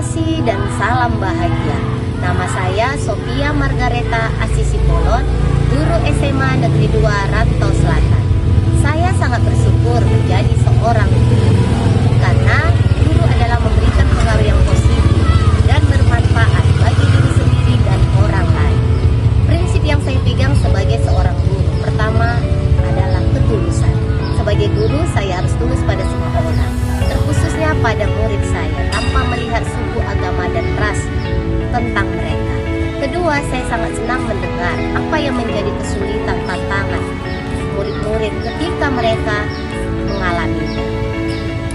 kasih dan salam bahagia. Nama saya Sophia Margareta Asisipolon, guru SMA Negeri 2 Rantau Selatan. Saya sangat bersyukur menjadi seorang guru, karena guru adalah memberikan pengaruh yang positif dan bermanfaat bagi diri sendiri dan orang lain. Prinsip yang saya pegang sebagai seorang guru, pertama adalah ketulusan. Sebagai guru, saya harus tulus pada semua orang, terkhususnya pada murid saya, tanpa melihat suku, agama, dan ras tentang mereka. Kedua, saya sangat senang mendengar apa yang menjadi kesulitan, tantangan murid-murid ketika mereka mengalaminya.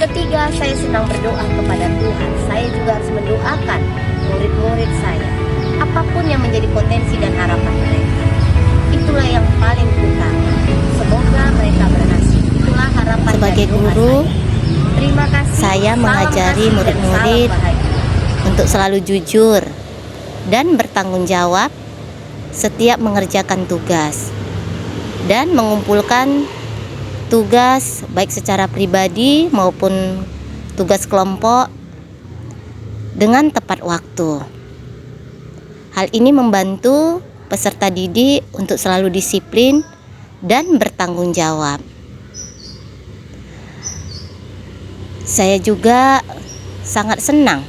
Ketiga, saya senang berdoa kepada Tuhan. Saya juga harus mendoakan murid-murid saya, apapun yang menjadi potensi dan harapan mereka. Itulah yang paling utama. Semoga mereka berhasil. Itulah harapan Sebagai dan doa guru, saya. Terima kasih. saya Salam mengajari kasih dan murid-murid salam bahagia. untuk selalu jujur dan bertanggung jawab setiap mengerjakan tugas, dan mengumpulkan tugas baik secara pribadi maupun tugas kelompok dengan tepat waktu. Hal ini membantu peserta didik untuk selalu disiplin dan bertanggung jawab. Saya juga sangat senang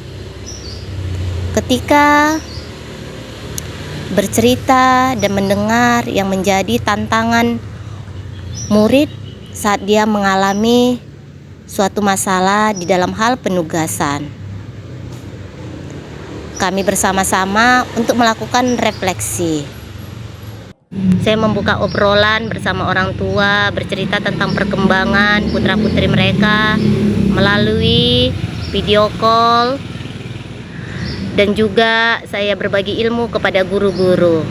ketika bercerita dan mendengar yang menjadi tantangan murid saat dia mengalami suatu masalah di dalam hal penugasan. Kami bersama-sama untuk melakukan refleksi. Saya membuka obrolan bersama orang tua, bercerita tentang perkembangan putra-putri mereka melalui video call, dan juga saya berbagi ilmu kepada guru-guru.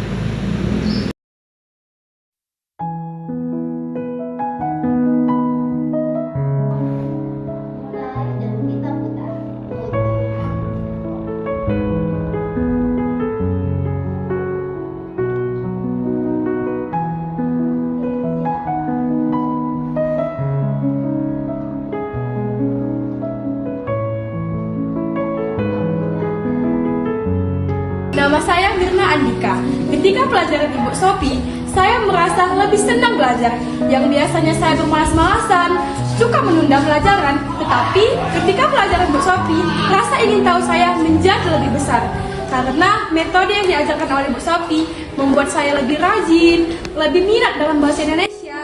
Nama saya Mirna Andika. Ketika pelajaran Ibu Sophie, saya merasa lebih senang belajar. Yang biasanya saya bermalas-malasan, suka menunda pelajaran. Tetapi ketika pelajaran Ibu Sophie, rasa ingin tahu saya menjadi lebih besar. Karena metode yang diajarkan oleh Ibu Sophie membuat saya lebih rajin, lebih minat dalam bahasa Indonesia.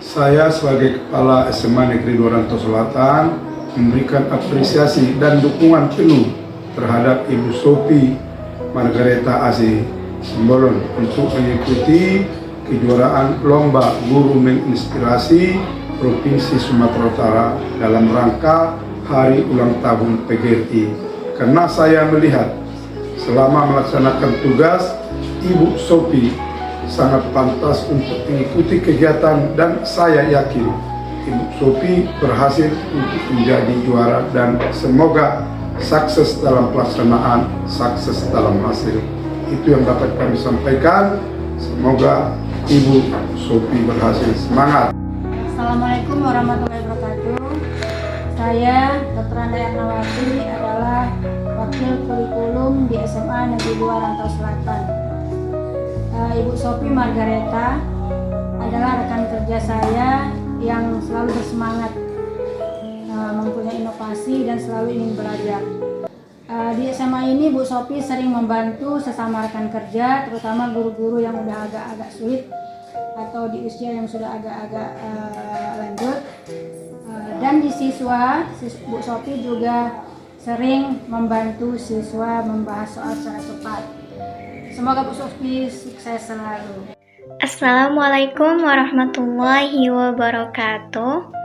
Saya sebagai Kepala SMA Negeri 2 Rantau Selatan memberikan apresiasi dan dukungan penuh terhadap Ibu Sophie Margareta Asisipolon untuk mengikuti kejuaraan Lomba Guru Menginspirasi Provinsi Sumatera Utara dalam rangka Hari Ulang Tahun PGRI. Karena saya melihat selama melaksanakan tugas, Ibu Sophie sangat pantas untuk mengikuti kegiatan, dan saya yakin Ibu Sophie berhasil untuk menjadi juara, dan semoga sukses dalam pelaksanaan, sukses dalam hasil. Itu yang dapat kami sampaikan. Semoga Ibu Sophie berhasil. Semangat. Assalamualaikum warahmatullahi wabarakatuh. Saya Dr. Anda Ernawati adalah Wakil Kurikulum di SMA Negeri 2 Rantau Selatan. Ibu Sophie Margareta adalah rekan kerja saya yang selalu bersemangat, mempunyai inovasi dan selalu ingin belajar. Di SMA ini Bu Sophie sering membantu sesama rekan kerja, terutama guru-guru yang udah agak-agak sulit atau di usia yang sudah agak-agak lanjut. Dan di siswa, Bu Sophie juga sering membantu siswa membahas soal secara cepat. Semoga Bu Sophie sukses selalu. Assalamualaikum warahmatullahi wabarakatuh.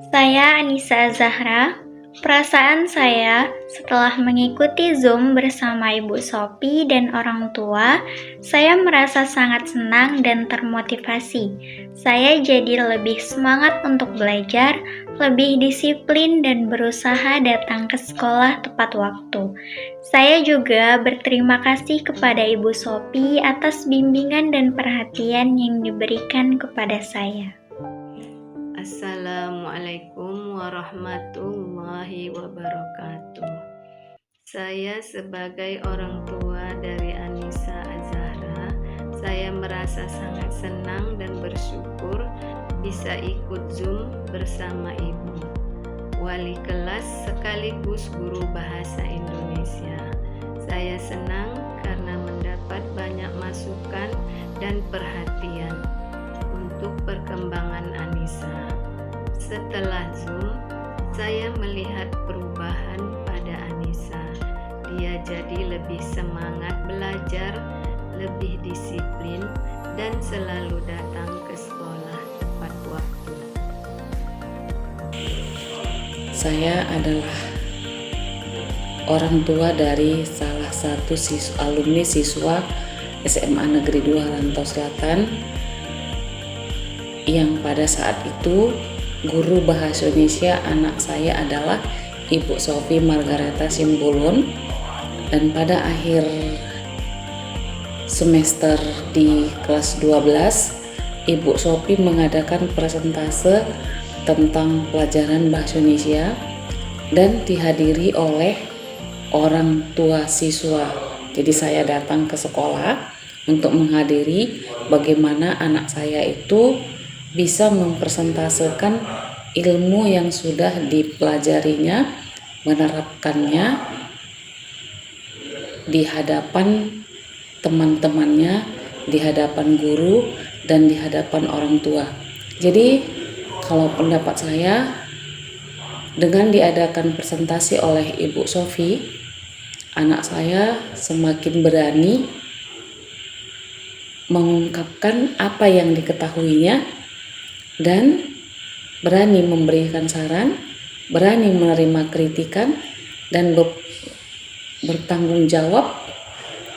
Saya Anissa Zahra. Perasaan saya setelah mengikuti Zoom bersama Ibu Sophie dan orang tua, saya merasa sangat senang dan termotivasi. Saya jadi lebih semangat untuk belajar, lebih disiplin dan berusaha datang ke sekolah tepat waktu. Saya juga berterima kasih kepada Ibu Sophie atas bimbingan dan perhatian yang diberikan kepada saya. Assalamualaikum warahmatullahi wabarakatuh. Saya sebagai orang tua dari Anissa Azahra, saya merasa sangat senang dan bersyukur bisa ikut Zoom bersama Ibu, wali kelas sekaligus guru bahasa Indonesia. Saya senang karena mendapat banyak masukan dan perhatian untuk perkembangan Anissa. Setelah Zoom, saya melihat perubahan pada Anissa. Dia jadi lebih semangat belajar, lebih disiplin, dan selalu datang ke sekolah tepat waktu. Saya adalah orang tua dari salah satu alumni siswa SMA Negeri 2 Rantau Selatan yang pada saat itu guru bahasa Indonesia anak saya adalah Ibu Sophie Margareta Simbulun, dan pada akhir semester di kelas 12 Ibu Sophie mengadakan presentase tentang pelajaran bahasa Indonesia dan dihadiri oleh orang tua siswa. Jadi saya datang ke sekolah untuk menghadiri bagaimana anak saya itu bisa mempresentasekan ilmu yang sudah dipelajarinya, menerapkannya di hadapan teman-temannya, di hadapan guru, dan di hadapan orang tua. Jadi kalau pendapat saya, dengan diadakan presentasi oleh Ibu Sophie, anak saya semakin berani mengungkapkan apa yang diketahuinya dan berani memberikan saran, berani menerima kritikan, dan bertanggung jawab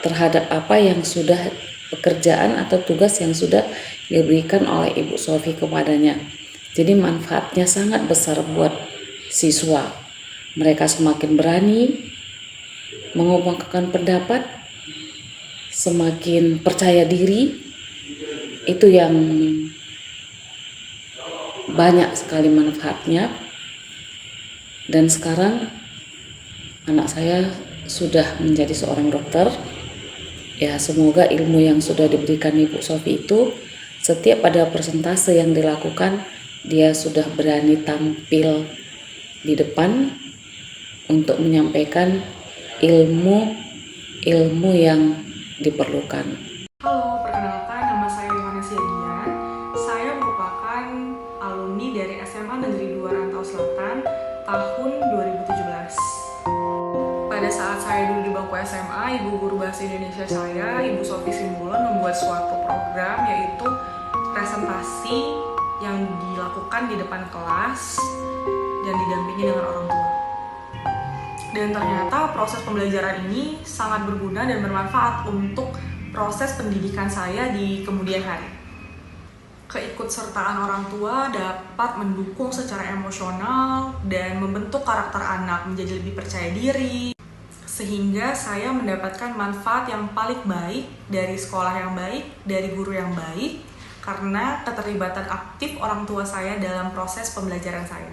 terhadap apa yang sudah pekerjaan atau tugas yang sudah diberikan oleh Ibu Sophie kepadanya. Jadi manfaatnya sangat besar buat siswa. Mereka semakin berani mengungkapkan pendapat, semakin percaya diri. Itu yang banyak sekali manfaatnya. Dan sekarang anak saya sudah menjadi seorang dokter. Ya, semoga ilmu yang sudah diberikan Ibu Sophie itu setiap ada presentase yang dilakukan, dia sudah berani tampil di depan untuk menyampaikan ilmu yang diperlukan. Halo, perkenalkan nama saya Yohanes Yadian. Saya merupakan alumni dari SMA Negeri 2 Rantau Selatan tahun 2017. Pada saat saya dulu di bangku SMA, Ibu Guru Bahasa Indonesia saya, Ibu Sophie Simbulun, membuat suatu program yaitu presentasi yang dilakukan di depan kelas dan didampingi dengan orang tua. Dan ternyata proses pembelajaran ini sangat berguna dan bermanfaat untuk proses pendidikan saya di kemudian hari. Keikutsertaan orang tua dapat mendukung secara emosional dan membentuk karakter anak menjadi lebih percaya diri, sehingga saya mendapatkan manfaat yang paling baik dari sekolah yang baik, dari guru yang baik, karena keterlibatan aktif orang tua saya dalam proses pembelajaran saya.